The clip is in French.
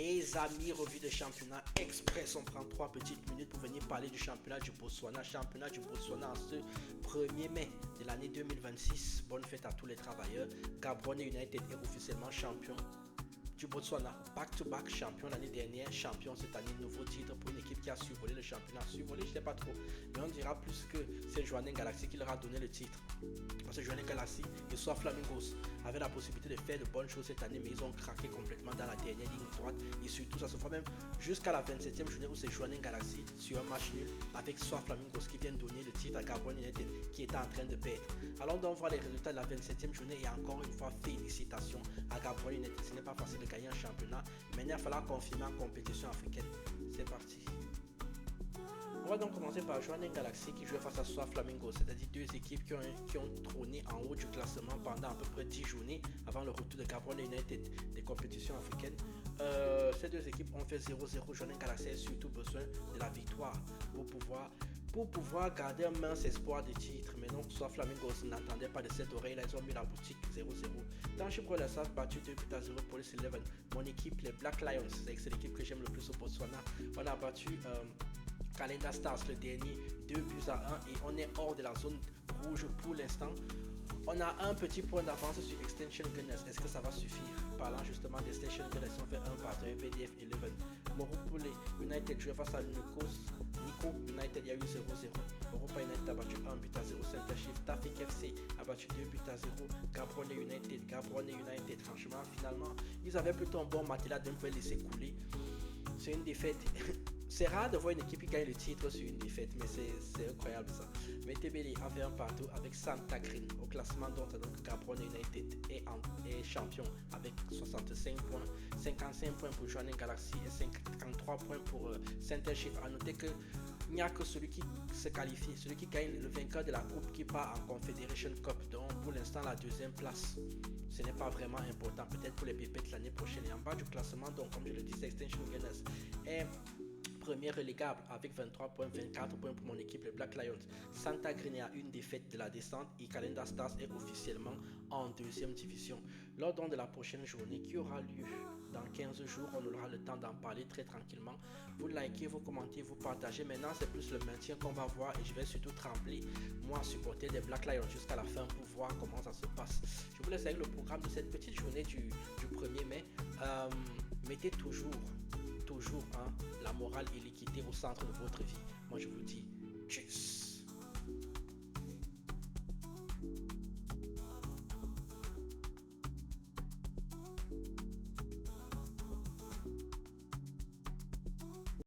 Les amis, revue de championnat express. On prend 3 petites minutes pour venir parler du championnat du Botswana. Championnat du Botswana en ce 1er mai de l'année 2026. Bonne fête à tous les travailleurs. Gaborone United est officiellement champion du Botswana. Back-to-back champion l'année dernière, champion cette année, nouveau titre pour une équipe qui a survolé le championnat. Survolé, je ne sais pas trop, mais on dira plus que c'est Jwaneng Galaxy qui leur a donné le titre. Parce que Jwaneng Galaxy et soit Flamingos avaient la possibilité de faire de bonnes choses cette année, mais ils ont craqué complètement dans la dernière ligne droite. Et surtout, ça se voit même jusqu'à la 27e journée où c'est Jwaneng Galaxy sur un match nul avec soit Flamingos qui vient donner le titre à Gaborone United qui était en train de perdre. Allons donc voir les résultats de la 27e journée et encore une fois, félicitations à Gaborone United. Ce n'est pas facile de gagner un championnat. Maintenant, il va falloir confirmer en compétition africaine. C'est parti. On va donc commencer par Jwaneng Galaxy qui jouait face à Soi Flamingo, c'est-à-dire deux équipes qui ont trôné en haut du classement pendant à peu près 10 journées avant le retour de Gaborone United des compétitions africaines. Ces deux équipes ont fait 0-0. Jwaneng Galaxy a surtout besoin de la victoire pour pouvoir garder un mince espoir de titre. Mais non, Soi Flamingo n'attendait pas de cette oreille, là ils ont mis la boutique 0-0. Township Rollers a battu 2-0 Police 11. Mon équipe, les Black Lions, c'est l'équipe que j'aime le plus au Botswana. On a battu Calenda Stars le dernier 2-1 et on est hors de la zone rouge pour l'instant. On a un petit point d'avance sur Extension Gunners. Est-ce que ça va suffire? Parlant justement d'Extension Gunners, on fait un partenaire BDF 11. Morupule United jouait face à Nico United, il y a eu 0-0. Europa United a battu 1-0. Center Chief Tafik FC a battu 2-0. Gaborone United, franchement, finalement, ils avaient plutôt un bon match là, d'un peu laisser couler. C'est une défaite. C'est rare de voir une équipe qui gagne le titre sur une défaite, mais c'est incroyable ça. Metebele a fait un partout avec Santa Green au classement, donc Gaborone United est champion avec 65 points, 55 points pour Jwaneng Galaxy et 53 points pour Center Chief. A noter qu'il n'y a que celui qui se qualifie, celui qui gagne le vainqueur de la coupe qui part en Confederation Cup. Donc pour l'instant la deuxième place, ce n'est pas vraiment important, peut-être pour les pépettes l'année prochaine. Et en bas du classement, donc comme je le disais, Extension Gunners est premier relégable avec 23 points, 24 points pour mon équipe, les Black Lions. Santa Green a une défaite de la descente et Calenda Stars est officiellement en deuxième division. Lors donc de la prochaine journée qui aura lieu dans 15 jours, on aura le temps d'en parler très tranquillement. Vous likez, vous commentez, vous partagez. Maintenant, c'est plus le maintien qu'on va voir et je vais surtout trembler, moi, supporter des Black Lions jusqu'à la fin pour voir comment ça se passe. Je vous laisse avec le programme de cette petite journée du 1er mai. Mettez toujours la morale et l'équité au centre de votre vie. Moi je vous dis tchuss.